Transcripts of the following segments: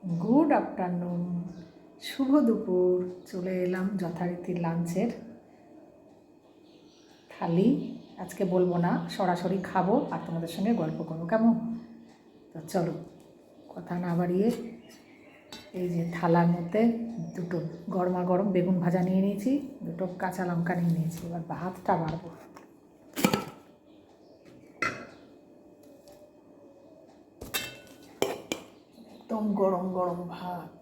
Good afternoon, শুভ দুপুর। চলে এলাম যথারীতি লাঞ্চের থালি। আজকে বলবো না, সরাসরি খাবো আর তোমাদের সঙ্গে গল্প করবো, কেমন? তো চলো কথা না বাড়িয়ে, এই যে থালার মধ্যে দুটো গরমা গরম বেগুন ভাজা নিয়ে নিয়েছি, দুটো কাঁচা লঙ্কা নিয়ে নিয়েছি। এবার ভাতটা বাড়বো। একদম গরম গরম ভাত।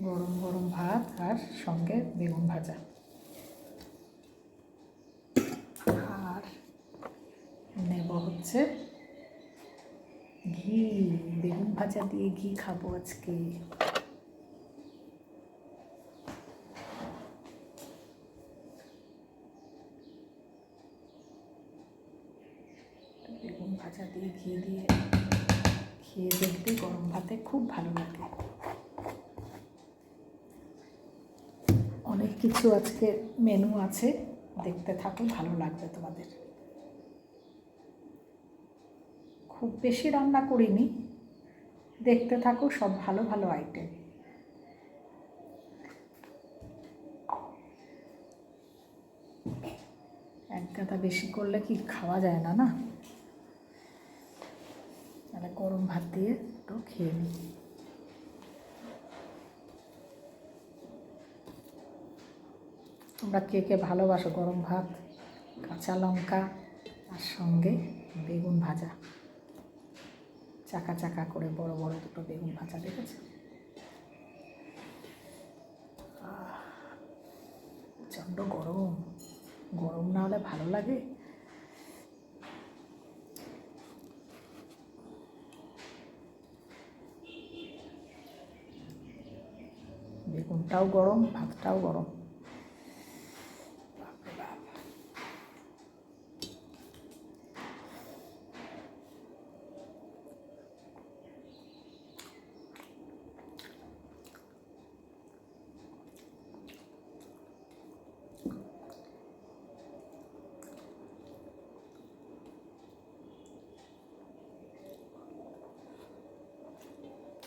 গরম গরম ভাত আর সঙ্গে বেগুন ভাজা। আর নেব হচ্ছে ঘি। বেগুন ভাজা দিয়ে ঘি খাবো আজকে। বেগুন ভাজা দিয়ে ঘি দিয়ে খেয়ে দেখতে গরম ভাতে খুব ভালো লাগে। অনেক কিছু আজকে মেনু আছে, দেখতে থাকো, ভালো লাগবে তোমাদের। খুব বেশি রান্না করিনি, দেখতে থাকো, সব ভালো ভালো আইটেম। এক গাদা বেশি করলে কি খাওয়া যায় না, না? তাহলে গরম ভাত দিয়ে একটু খেয়ে নিই। তোমরা কে কে ভালোবাসো গরম ভাত, কাঁচা লঙ্কা আর সঙ্গে বেগুন ভাজা, চাকা চাকা করে বড় বড় দুটো বেগুন ভাজা, দেখেছো? প্রচণ্ড গরম, গরম না হলে ভালো লাগে? বেগুনটাও গরম, ভাতটাও গরম।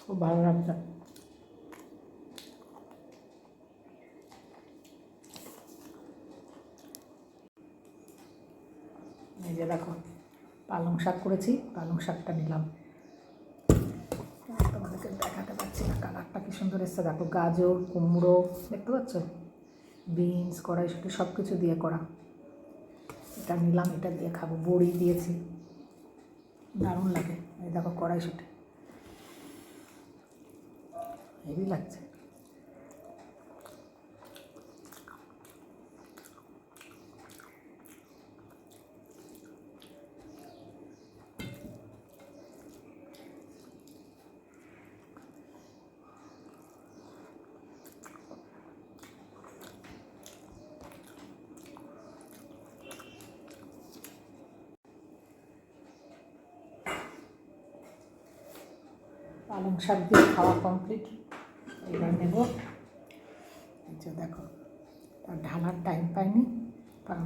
খুব ভালো লাগছে। এই যে দেখো, পালং শাক করেছি, পালং শাকটা নিলাম। তোমাদেরকে দেখাতে পারছি না, কালারটা কি সুন্দর এসছে দেখো। গাজর, কুমড়ো, দেখতে পাচ্ছ? বিনস, কড়াইশুঁটি সব কিছু দিয়ে করা। এটা নিলাম, এটা দিয়ে খাবো। বড়ি দিয়েছি, দারুণ লাগে। এই দেখো কড়াইশুঁটি, হেভি লাগছে। পালং শাক দিয়ে খাওয়া কমপ্লিট। এবার নেব, এই যে দেখো, আর ঢালার টাইম পাইনি,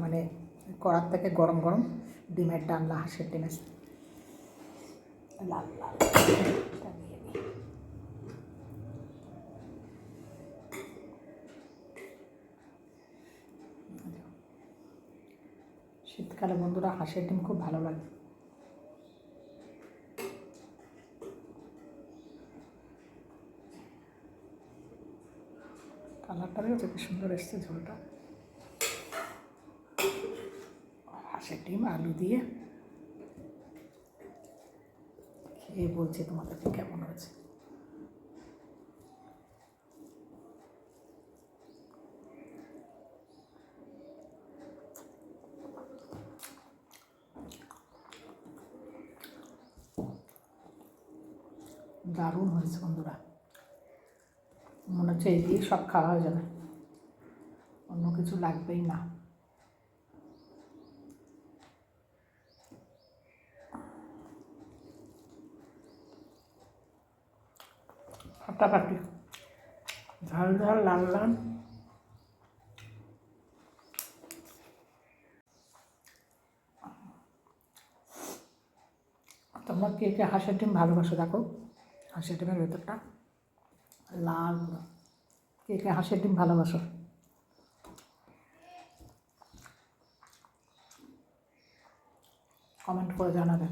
মানে কড়ার থেকে গরম গরম ডিমের ডালনা, হাঁসের ডিমের লাল লাল নিয়ে নিই। শীতকালে বন্ধুরা হাঁসের ডিম খুব ভালো লাগে। কালারটা দেখেছো কি সুন্দর এসছে, ঝোলটা। হাঁসের ডিম আলু দিয়ে খেয়ে বলছি তোমাদেরকে কেমন হয়েছে। দারুণ হয়েছে বন্ধুরা, মনে হচ্ছে এই দিয়ে সব খাওয়া হয়ে যাবে, অন্য কিছু লাগবেই না। ফাটাফাটি, ঝাল ঝাল, লাল লাল। তোমরা কে কে হাঁসের ডিম ভালোবাসো দেখো, হাঁসের ডিমের ভেতরটা লাল পুরো। কে কে হাঁসের ডিম ভালোবাসো কমেন্ট করে জানাবে।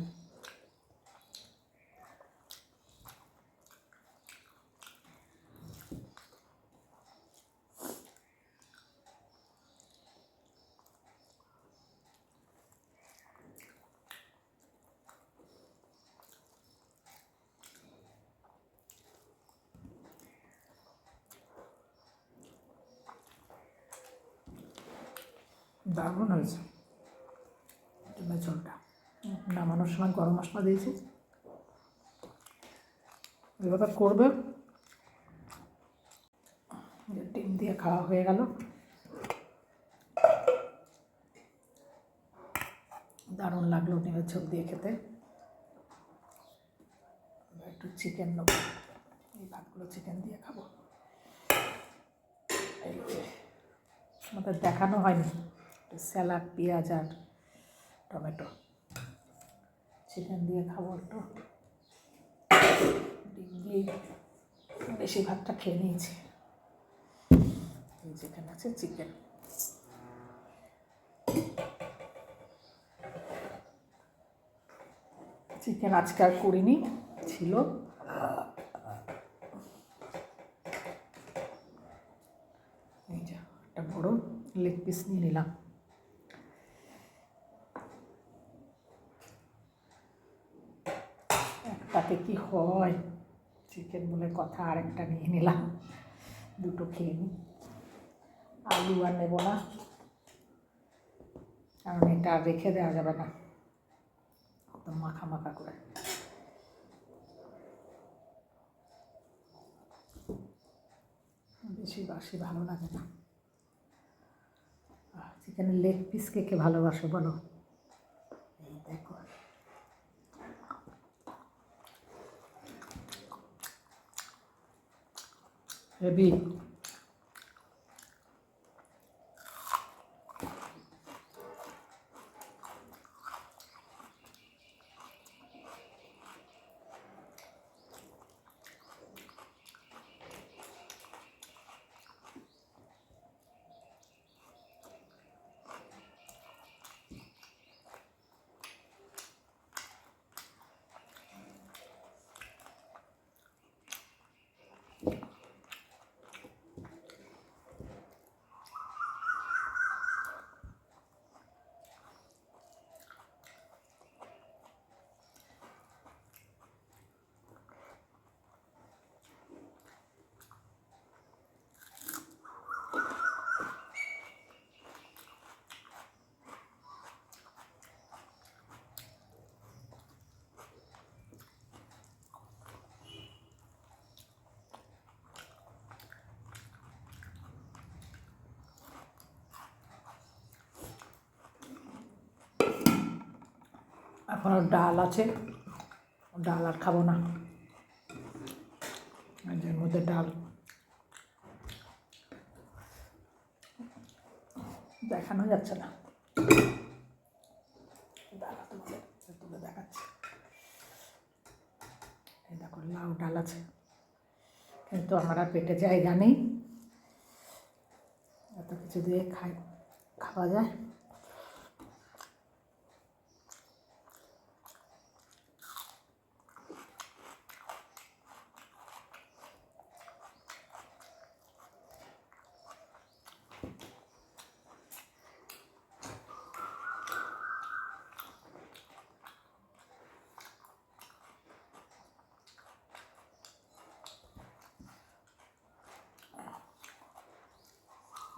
দারুণ হয়েছে ডিমের ঝোলটা। নামানোর সময় গরম মশলা দিয়েছি, এভাবে করবে। ডিম দিয়ে খাওয়া হয়ে গেল, দারুণ লাগলো ডিমের ঝোল দিয়ে খেতে। একটু চিকেন নেবো, এই ভাতগুলো চিকেন দিয়ে খাবো। এই যে আমাদের দেখানো হয়নি, স্যালাড, পেঁয়াজ আর টমেটো, চিকেন দিয়ে খাবো। একটু ডিম দিয়ে বেশি ভাতটা খেয়ে নিয়েছি। এই যেখানে আছে চিকেন, চিকেন আজকে আর করিনি, ছিল। এই যে একটা বড় লেগ পিস নিয়ে নিলাম। একটাতে কি হয়, চিকেন বলে কথা, আরেকটা নিয়ে নিলাম, দুটো খেয়ে নিই। আলু আর নেবো না, কারণ এটা আর রেখে দেওয়া যাবে না, একদম মাখা মাখা করে। বেশি বাসি ভালো লাগে না। চিকেনের লেগ পিস কে কে ভালোবাসো বলো। এই দেখো, হেভি। এখন ডাল আছে, ডাল আর খাবো না, এর মধ্যে ডাল দেখানো যাচ্ছে না, ডালা তুলে দেখাচ্ছে। এই দেখো লাউ ডাল আছে, কিন্তু আমার আর পেটে জায়গা নেই, এত কিছু দিয়ে খাওয়া যায়।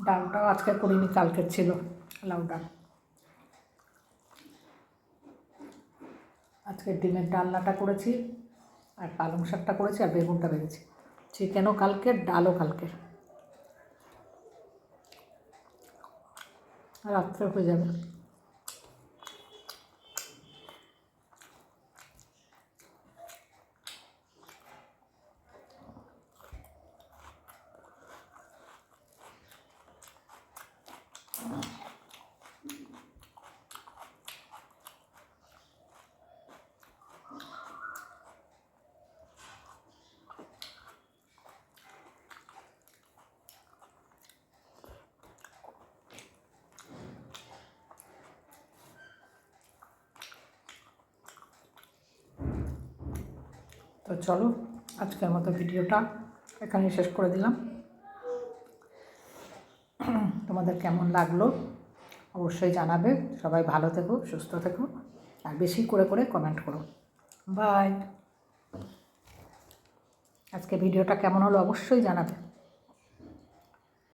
ডালটাও আজকে করিনি, কালকের ছিল লাউ ডাল। আজকে ডিমের ডালনাটা করেছি, আর পালং শাকটা করেছি, আর বেগুনটা ভেজেছি। চিকেনও কালকের, ডালও কালকের, রাত্রে হয়ে যাবে। তো চলো আজকের মতো ভিডিওটা এখানেই শেষ করে দিলাম। তোমাদের কেমন লাগলো অবশ্যই জানাবে। সবাই ভালো থেকো, সুস্থ থেকো, আর বেশি করে করে কমেন্ট করো। বাই। আজকে ভিডিওটা কেমন হলো অবশ্যই জানাবে।